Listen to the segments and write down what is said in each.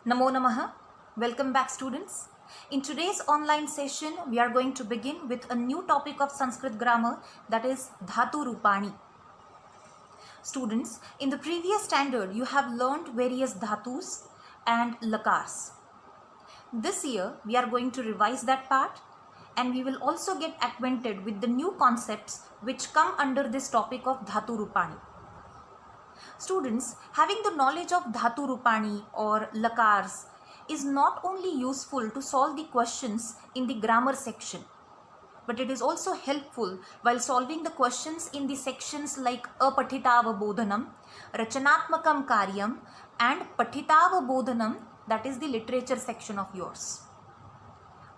Namo Namaha. Welcome back, students. In today's online session, we are going to begin with a new topic of Sanskrit grammar, that is Dhatu Rupani. Students, in the previous standard, you have learned various dhatus and lakars. This year, we are going to revise that part, and we will also get acquainted with the new concepts which come under this topic of Dhatu Rupani. Students, having the knowledge of Dhatu Rupani or lakars is not only useful to solve the questions in the grammar section, but it is also helpful while solving the questions in the sections like Apatitavabodhanam, Rachanatmakam Karyam and Patitavabodhanam, that is the literature section of yours.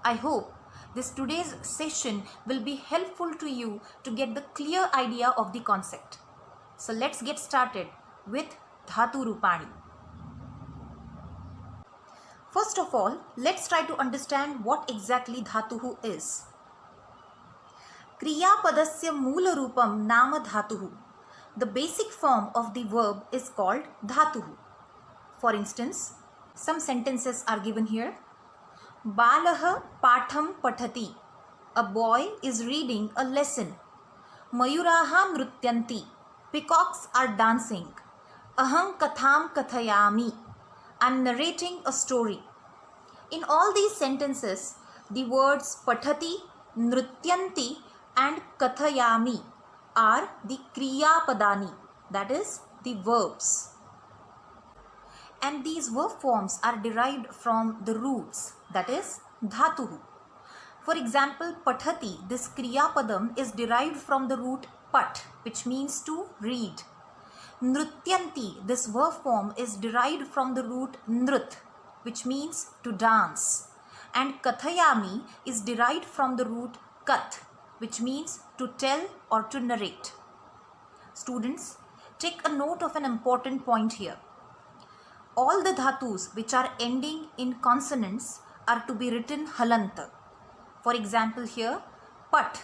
I hope this today's session will be helpful to you to get the clear idea of the concept. So let's get started with Dhatu Rupani. First of all, let's try to understand what exactly Dhatuhu is. Kriya Padasya Moola Rupam Nama Dhatuhu. The basic form of the verb is called Dhatuhu. For instance, some sentences are given here. Balaha Patham Pathati. A boy is reading a lesson. Mayuraha Nrutyanti. Peacocks are dancing. Aham Katham Kathayami. I am narrating a story. In all these sentences, the words Pathati, Nrutyanti and Kathayami are the Kriya Padani, that is, the verbs. And these verb forms are derived from the roots, that is, Dhatuhu. For example, Pathati, this Kriya Padam is derived from the root Pat, which means to read. Nrutyanti, this verb form is derived from the root Nrut, which means to dance. And Kathayami is derived from the root Kath, which means to tell or to narrate. Students, take a note of an important point here. All the dhatus which are ending in consonants are to be written halanta. For example here, Pat,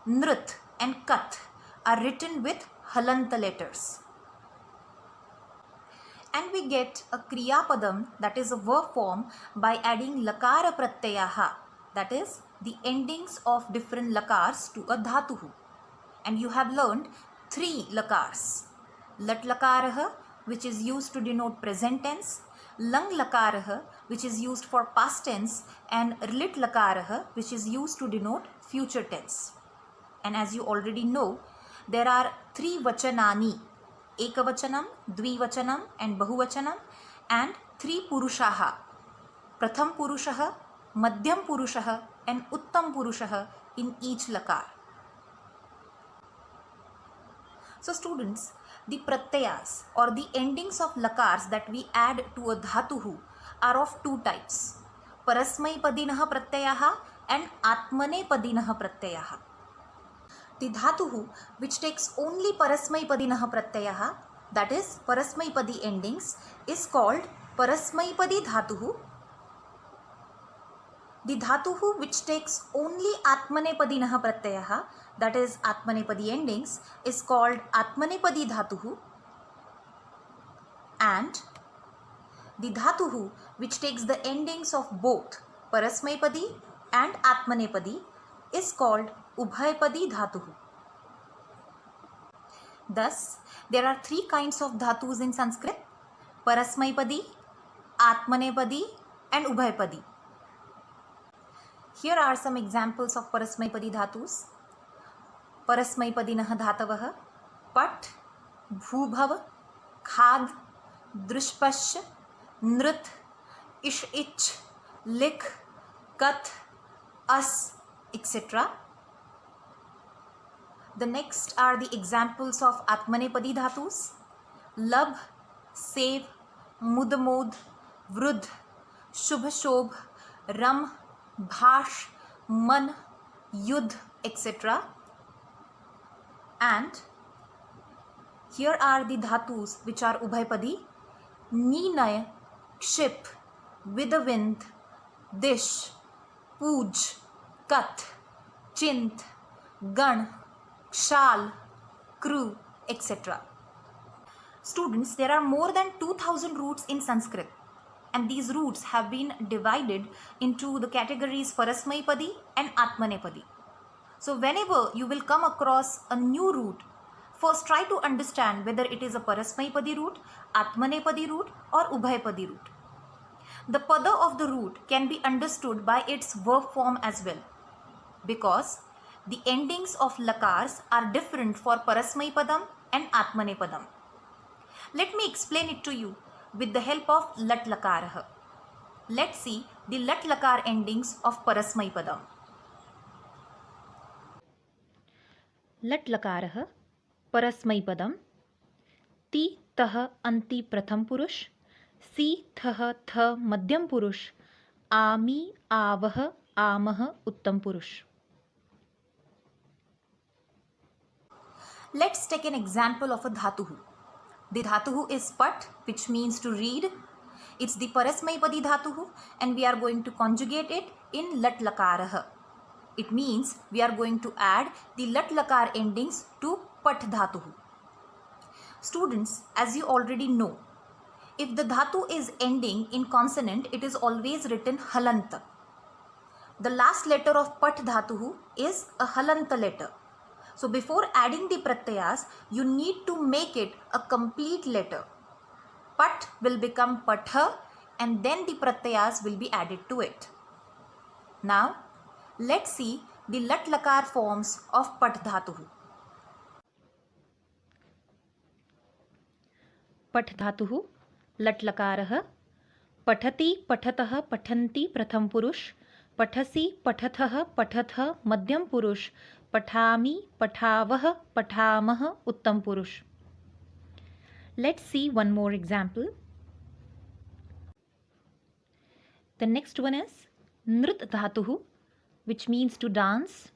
Nrut and Kath are written with halanta letters. And we get a Kriya Padam, that is a verb form, by adding Lakara Pratyaha, that is the endings of different lakars to a Dhatuhu. And you have learned 3 lakars. Lat Lakaraha, which is used to denote present tense, Lang Lakaraha, which is used for past tense, and Lit Lakaraha, which is used to denote future tense. And as you already know, there are 3 Vachanani, Ekavachanam, Dvivachanam and Bahuvachanam, and 3 Purushaha, Pratham Purushaha, Madhyam Purushaha and Uttam Purushaha in each lakar. So students, the pratyayas or the endings of lakars that we add to a dhatuhu are of 2 types, Parasmai Padinaha Pratyayaha and Atmane Padinaha Pratyayaha. The dhatuhu which takes only Parasmai Padinaha Pratyayaha, that is Parasmai Padi endings, is called Parasmai Padi dhatuhu. The dhatuhu which takes only Atmane Padinaha Pratyayaha, that is Atmane Padi endings, is called Atmane Padi dhatuhu. And the dhatuhu which takes the endings of both Parasmai Padi and Atmane Padi is called Ubhayapadi Dhatuhu. Thus, there are 3 kinds of dhatus in Sanskrit: Parasmaipadi, Atmanepadi and Ubhayapadi. Here are some examples of Parasmaipadi dhatus. Parasmaipadinah dhatavah: Pat, Bhubhav, Khad, Drishpash, Nrit, Ish Ich, Lik, Kath, As, etc. The next are the examples of Atmanepadi dhatus: Labh, Sev, Mudamod, Vrudh, Shubhashobh, Ram, Bhash, Man, Yudh, etc. And here are the dhatus which are Ubhayapadi: Ninay, Kship, Vidavind, Dish, Pooj, Kath, Chint, Gan, Kshal, Kru, etc. Students, there are more than 2000 roots in Sanskrit. and these roots have been divided into the categories Parasmaipadi and Atmanepadi. So whenever you will come across a new root, first try to understand whether it is a Parasmaipadi root, Atmanepadi root or Ubhayapadi root. The pada of the root can be understood by its verb form as well, because the endings of lakars are different for Parasmaipadam and Atmanepadam. Let me explain it to you with the help of lat lakarah. Let's see the lat lakar endings of Parasmaipadam. लट लकारः परस्मैपदं ति तः अन्ति प्रथम पुरुष सी थः थ मध्यम पुरुष आमी आवह आमः उत्तम पुरुष. Let's take an example of a dhatuhu. The dhatuhu is pat, which means to read. It's the Parasmaipadi dhatuhu, and we are going to conjugate it in lat lakarah. It means we are going to add the lat lakar endings to pat dhatuhu. Students, as you already know, if the dhatu is ending in consonant, it is always written halanta. The last letter of pat dhatuhu is a halanta letter. So before adding the pratyayas, you need to make it a complete letter. Pat will become patha, and then the pratyayas will be added to it. Now, let's see the lat lakar forms of pat dhatuhu. पठ धातुः लट लकारः पठति पठतः पठन्ति प्रथम पुरुष पठसि पठथः पठथ मध्यम पुरुष पठामि पठावः पठामः उत्तम पुरुष. Let's see one more example. The next one is nrit dhatuh, which means to dance.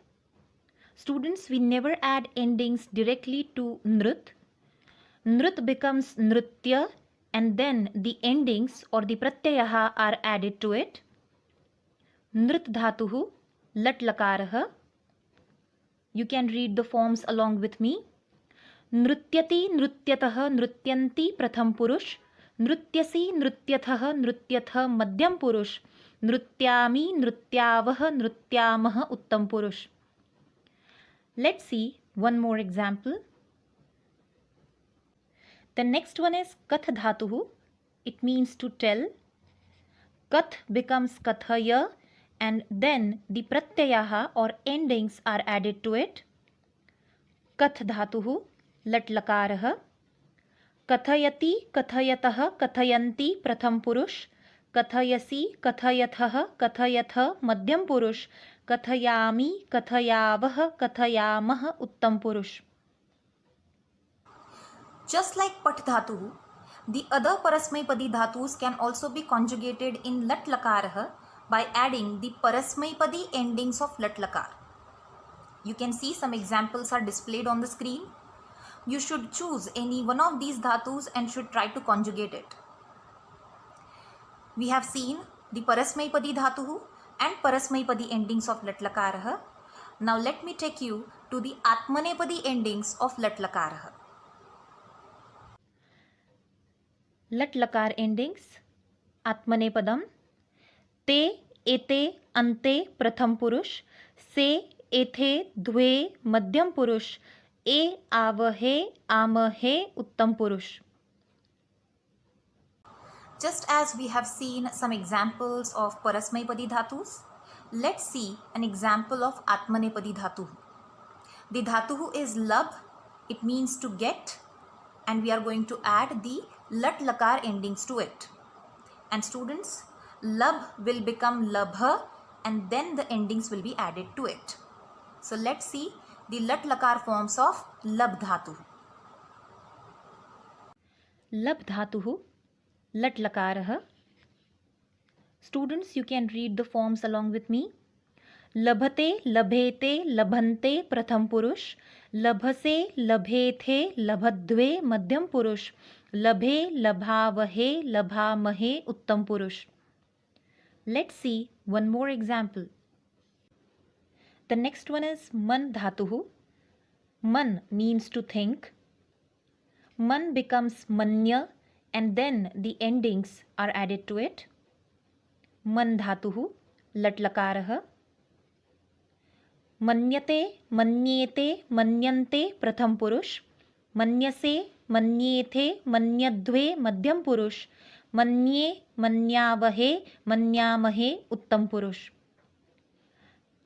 Students, we never add endings directly to nrit. Nrit becomes nritya, and then the endings or the pratyayaha are added to it. Nrit dhatuh lat lakarah. You can read the forms along with me. नृत्यति नृत्यतः नृत्यन्ति प्रथम पुरुष नृत्यसि नृत्यथः नृत्यथ मध्यम पुरुष नृत्यामि नृत्यावः नृत्यामः उत्तम पुरुष. Let's see one more example. The next one is kath dhatuh. It means to tell. Kath becomes kathaya, and then the pratyayaha or endings are added to it. Kath dhatuh लट लकारः कथयति कथयतः कथयन्ति प्रथम पुरुष कथयसि कथयथः कथयथ मध्यम पुरुष कथयामि कथयावः कथयामः उत्तम पुरुष. Just like pat dhatuh, the other Parasmaipadi dhatus can also be conjugated in lat lakarah by adding the Parasmaipadi endings of lat lakar. You can see some examples are displayed on the screen. You should choose any one of these dhatus and should try to conjugate it. We have seen the Parasmaipadi dhatuh and Parasmaipadi endings of lat lakarah. Now let me take you to the Atmanepadi endings of lat lakarah. लट लकार endings आत्मनेपदम ते एते अन्ते प्रथम पुरुष से एथे द्वे मध्यम पुरुष ए आवहे आमहे उत्तम पुरुष. Just as we have seen some examples of Parasmaipadi dhatus, let's see an example of Atmanepadi dhatuh. The dhatuh is lab, it means to get, and we are going to add the lat lakar endings to it. And students, lab will become labha, and then the endings will be added to it. So let's see the lat lakar forms of lab dhatuh. लभ धातुः लट लकारः. Students, you can read the forms along with me. लभते लभेते लभन्ते प्रथम पुरुष लभसे लभेथे लभद्वे मध्यम पुरुष लभे लभावहे लभामहे उत्तम पुरुष. Let's see one more example. The next one is man dhatuh. Man means to think. Man becomes manya, and then the endings are added to it. Man dhatuhu, lat lakarah. मन्यते, मन्येते, मन्यन्ते प्रथम पुरुष. मन्यसे, मन्येथे, मन्यद्वे मध्यम पुरुष. मन्ये, मन्यावहे, मन्यामहे उत्तम पुरुष.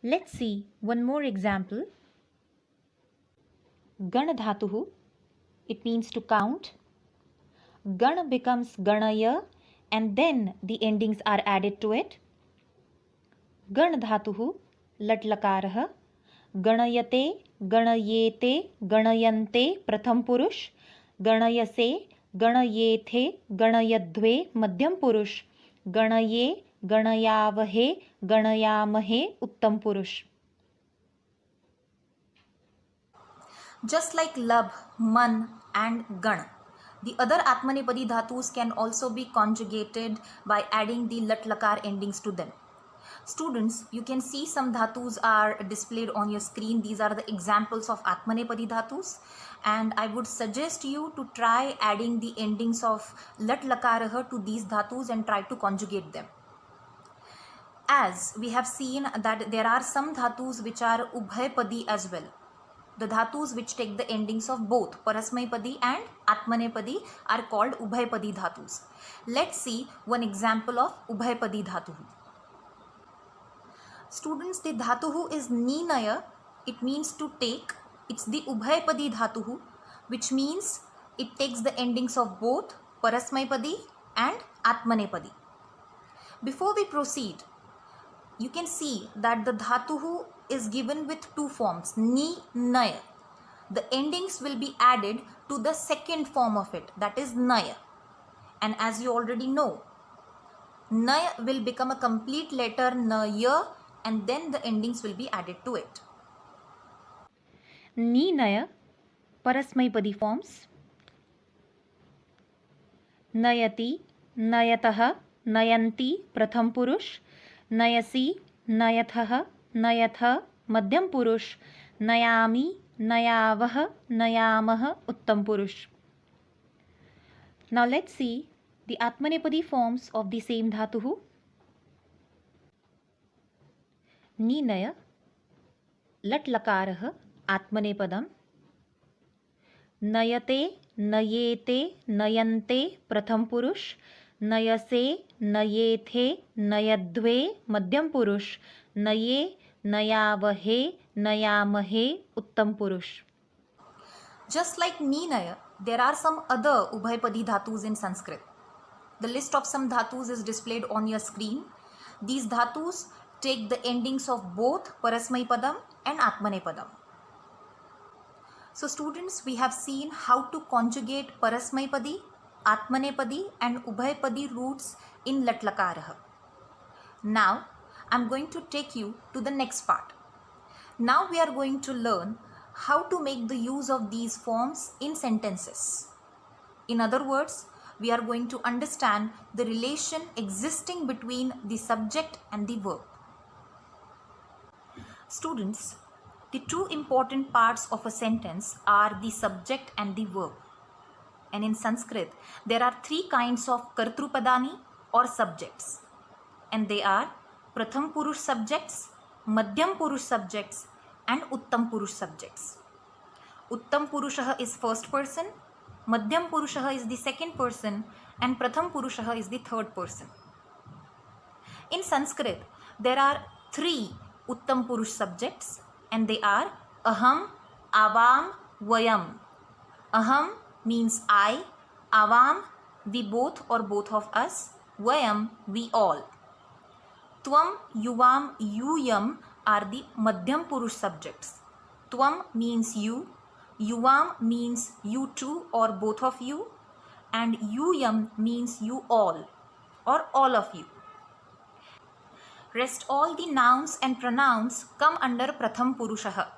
Let's see one more example. Gan dhatuhu, it means to count. Gan becomes ganaya and then the endings are added to it. Gan dhatuhu, lat lakarah. गणयते, गणयेते, गणयन्ते प्रथम पुरुष. गणयसे, गणयेथे, गणयद्वे मध्यम पुरुष. गणये, गणयावहे, गणयामहे उत्तम पुरुष. Just like lab, man and gan, the other Atmanepadi dhatus can also be conjugated by adding the lat lakar endings to them. Students, you can see some dhatus are displayed on your screen. These are the examples of Atmanepadi dhatus, and I would suggest you to try adding the endings of lat lakarah to these dhatus and try to conjugate them. As we have seen that there are some dhatus which are ubhaypadi as well. The dhatus which take the endings of both Parasmaipadi and Atmanepadi are called ubhaypadi dhatus. Let's see one example of ubhaypadi dhatu. Students, the dhatuhu is ninaya. It means to take. It's the ubhaypadi dhatuhu, which means it takes the endings of both Parasmaipadi and Atmanepadi. Before we proceed, you can see that the dhatuhu is given with two forms, ni, naya. The endings will be added to the second form of it, that is naya. And as you already know, naya will become a complete letter naya, and then the endings will be added to it. Ni naya, Parasmaipadi forms. Nayati, nayatah, nayanti pratham purush. Nayasi, nayathah, nayatha madhyam purush. Nayami, nayavah, nayamah uttam purush. Now let's see the Atmanepadi forms of the same dhatuhu. Ninaya, lat lakarah, Atmanepadam. Nayate, nayete, nayante pratham purush. Nayase, nayethe, nayadve madhyam purush. Naye, nayavahe, nayamahe uttam purush. Just like ninaya, there are some other ubhaypadi dhatus in Sanskrit. The list of some dhatus is displayed on your screen. These dhatus take the endings of both Parasmaipadam and Atmanepadam. So students, we have seen how to conjugate Parasmaipadi, Atmanepadi and Ubhaypadi roots in lat lakarah. Now, I am going to take you to the next part. Now we are going to learn how to make the use of these forms in sentences. In other words, we are going to understand the relation existing between the subject and the verb. Students, the two important parts of a sentence are the subject and the verb. And in Sanskrit, there are three kinds of Kartrupadani or subjects. And they are Pratham Purush subjects, Madhyam Purush subjects and Uttam Purush subjects. Uttam Purushaha is first person, Madhyam Purushaha is the second person and Pratham Purushaha is the third person. In Sanskrit, there are three Uttam Purush subjects and they are Aham, Avam, Vayam. Aham means I, Avam, we both or both of us, Vayam, we all. Tvam, Yuvam, Yuyam are the Madhyam Purush subjects. Tvam means you, Yuvam means you two or both of you, and Yuyam means you all or all of you. Rest all the nouns and pronouns come under Pratham Purushaha.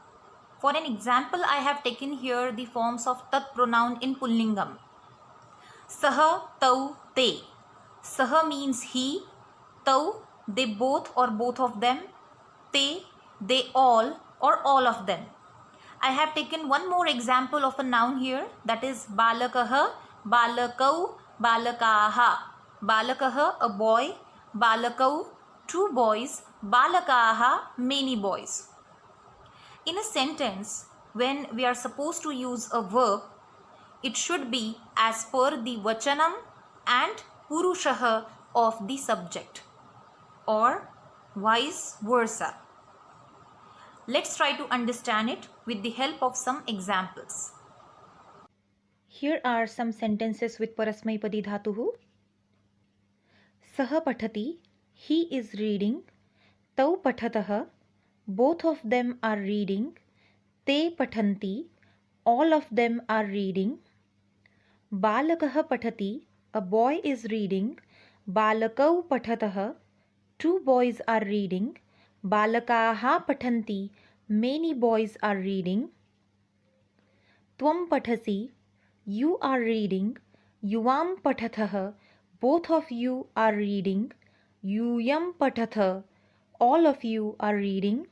For an example, I have taken here the forms of tat pronoun in Pullingam. Saha, tau, te. Saha means he, tau, they both or both of them, te, they all or all of them. I have taken one more example of a noun here, that is balakaha, balakau, balakaha. Balakaha, a boy. Balakau, two boys. Balakaha, many boys. In a sentence, when we are supposed to use a verb, it should be as per the vachanam and purushaha of the subject, or vice versa. Let's try to understand it with the help of some examples. Here are some sentences with Parasmaipadi Dhatuhu. Saha pathati, he is reading. Tau pathatah, both of them are reading. Te pathanti, all of them are reading. Balakah pathati, a boy is reading. Balakau pathatah, two boys are reading. Balakaha pathanti, many boys are reading. Tvam pathasi, you are reading. Yuvam pathathah, both of you are reading. Yuyam pathath, all of you are reading.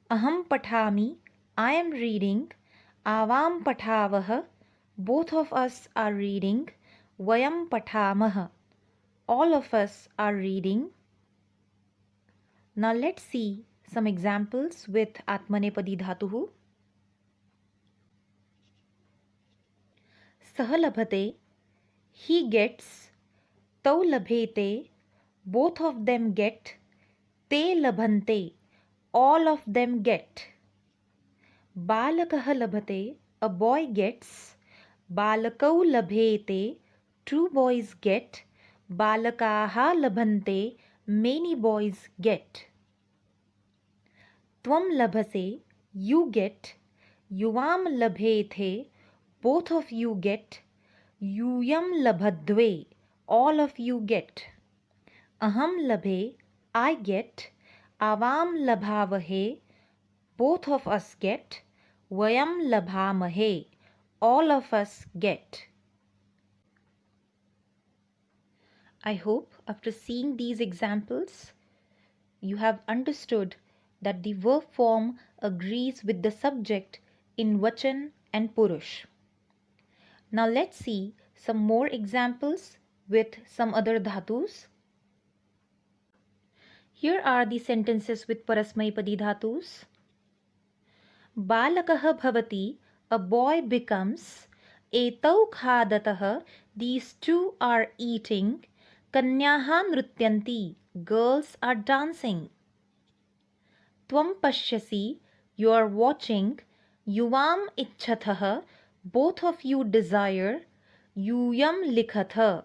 Aham pathami, I am reading. Avam pathavah, both of us are reading. Vayam pathamah, all of us are reading. Now let's see some examples with Atmanepadi Dhatuhu. Sah labhate, he gets. Tau labhete, both of them get. Te labhante, all of them get. Balakah labhate, a boy gets. Balakau labhete, two boys get. Balakaha labhante, many boys get. Tvam labhase, you get. Yuvam labhethe, both of you get. Yuyam labhadve, all of you get. Aham labhe, I get. Avam labhavahe, both of us get. Vayam labhamahe, all of us get. I hope after seeing these examples, you have understood that the verb form agrees with the subject in Vachan and Purush. Now let's see some more examples with some other dhatus. Here are the sentences with Parasmaipadi dhatus. Balakah bhavati, a boy becomes. Etau khadatah, these two are eating. Kanyaha nrutyanti, girls are dancing. Tvam pashyasi, you are watching. Yuvam ichhatah, both of you desire. Yuyam likhatha,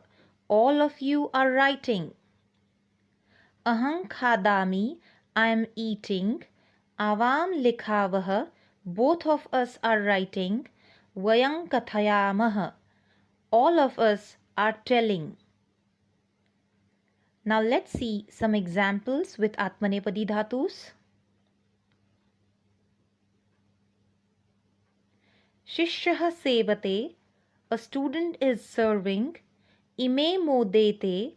all of you are writing. Aham khadami, I am eating. Avam likhavah, both of us are writing. Vayam kathayamah, all of us are telling. Now let's see some examples with Atmanepadi dhatus. Shishyah sevate, a student is serving. Ime modete,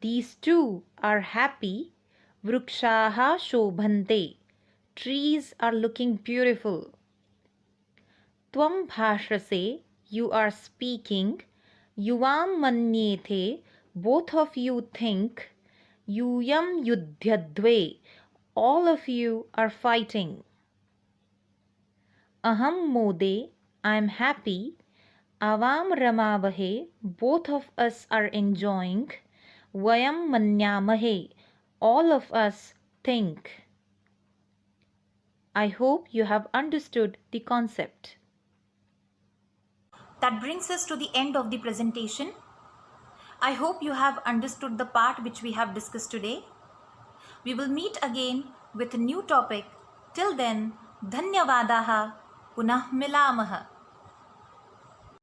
these two are happy. Vrukshaha shobhante, trees are looking beautiful. Tvam bhashrase, you are speaking. Yuvam manyete, both of you think. Yuyam yudhyadve, all of you are fighting. Aham mode, I am happy. Avam ramavahe, both of us are enjoying. Vayam manyamahe, all of us think. I hope you have understood the concept. That brings us to the end of the presentation. I hope you have understood the part which we have discussed today. We will meet again with a new topic. Till then, dhanyavadaha, punah milamaha.